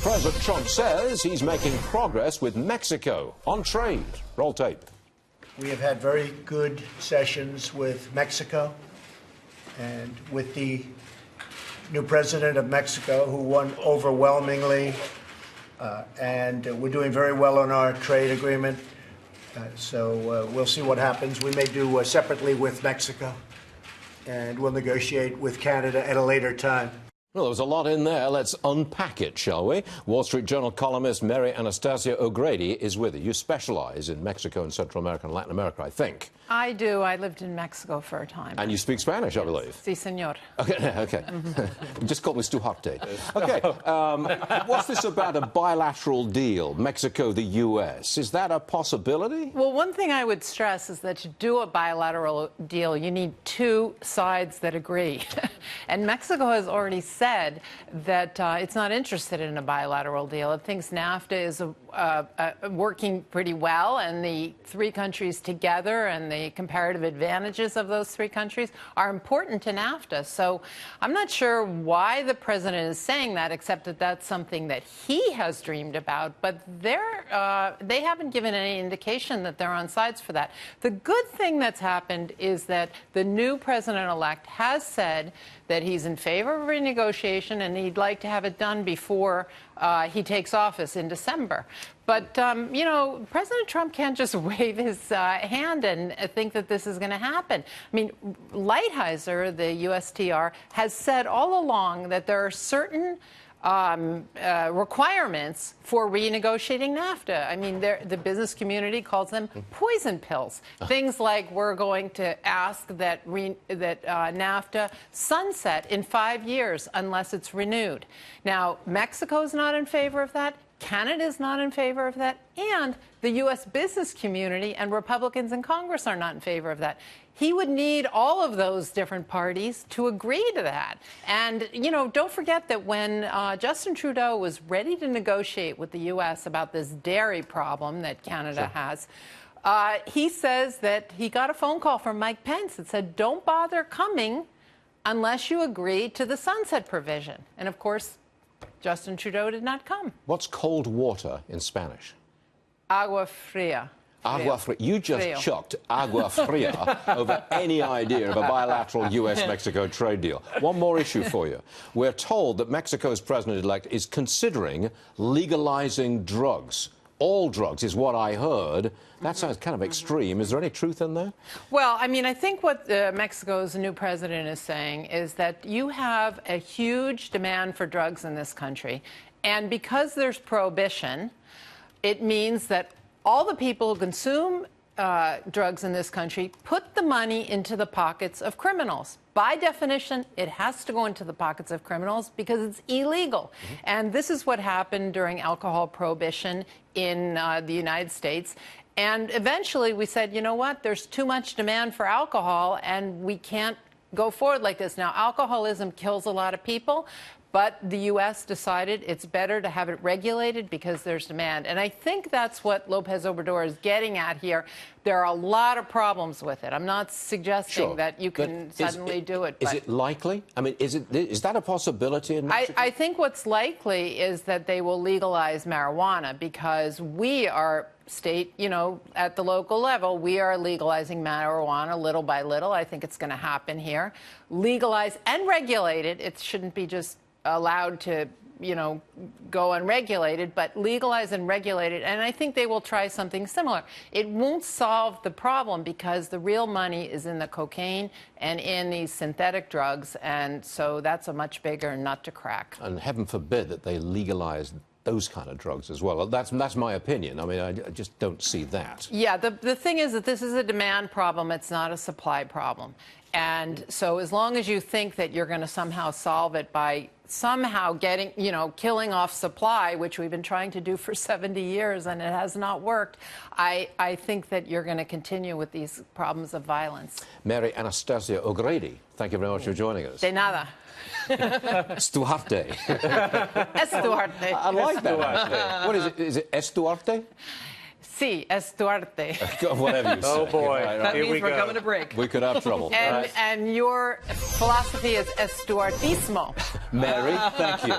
President Trump says he's making progress with Mexico on trade. Roll tape. We have had very good sessions with Mexico and with the new president of Mexico, who won overwhelmingly, and we're doing very well on our trade agreement. So we'll see what happens. We may do separately with Mexico, and we'll negotiate with Canada at a later time. Well, there was a lot in there. Let's unpack it, shall we? Wall Street Journal columnist Mary Anastasia O'Grady is with you. You specialize in Mexico and Central America and Latin America, I think. I do. I lived in Mexico for a time. And you speak Spanish, I believe. Sí, señor. Okay, okay. Just call me Stuarte. Okay, what's this about a bilateral deal, Mexico, the U.S.? Is that a possibility? Well, one thing I would stress is that to do a bilateral deal, you need two sides that agree. And Mexico has already said that it's not interested in a bilateral deal. It thinks NAFTA is working pretty well, and the three countries together and the comparative advantages of those three countries are important to NAFTA. So I'm not sure why the president is saying that, except that that's something that he has dreamed about. But they haven't given any indication that they're on sides for that. The good thing that's happened is that the new president-elect has said that he's in favor of renegotiation and he'd like to have it done before he takes office in December. But, you know, President Trump can't just wave his hand and think that this is going to happen. I mean, Lighthizer, the USTR, has said all along that there are certain requirements for renegotiating NAFTA. I mean, the business community calls them poison pills. Things like we're going to ask that NAFTA sunset in 5 years unless it's renewed. Now, Mexico's not in favor of that. Canada's not in favor of that, and the U.S. business community and Republicans in Congress are not in favor of that. He would need all of those different parties to agree to that. And, you know, don't forget that when Justin Trudeau was ready to negotiate with the U.S. about this dairy problem that Canada has, he says that he got a phone call from Mike Pence that said, don't bother coming unless you agree to the sunset provision. And, of course, Justin Trudeau did not come. What's cold water in Spanish? Agua fria. Agua fria. You just chucked agua fria over any idea of a bilateral U.S.-Mexico trade deal. One more issue for you. We're told that Mexico's president-elect is considering legalizing drugs. All drugs is what I heard. That sounds kind of extreme. Is there any truth in there? Well, I mean, I think what Mexico's new president is saying is that you have a huge demand for drugs in this country. And because there's prohibition, it means that all the people who consume drugs in this country put the money into the pockets of criminals. By definition, it has to go into the pockets of criminals because it's illegal. And this is what happened during alcohol prohibition in the United States. And eventually we said, you know what, there's too much demand for alcohol and we can't go forward like this. Now, alcoholism kills a lot of people, but the U.S. decided it's better to have it regulated because there's demand. And I think that's what López Obrador is getting at here. There are a lot of problems with it. I'm not suggesting that you can suddenly do it. Is it likely? I mean, is that a possibility in Mexico? I think what's likely is that they will legalize marijuana because we are state, you know, at the local level, we are legalizing marijuana little by little. I think it's going to happen here. Legalize and regulate it. It shouldn't be just allowed to, you know, go unregulated, but legalize and regulate it. And I think they will try something similar. It won't solve the problem because the real money is in the cocaine and in these synthetic drugs. And so that's a much bigger nut to crack. And heaven forbid that they legalize those kind of drugs as well. That's my opinion. I mean, I just don't see that. Yeah, the thing is that this is a demand problem. It's not a supply problem. And so as long as you think that you're going to somehow solve it by somehow getting, you know, killing off supply, which we've been trying to do for 70 years and it has not worked, I think that you're going to continue with these problems of violence. Mary Anastasia O'Grady, thank you very much for joining us. De nada. Stuarte. Estuarte. I like that. What is it? Is it Estuarte? Sí, Estuarte. Whatever you say. Oh, boy. That means we're coming to break. We could have trouble. And your philosophy is Estuartismo. Mary, thank you.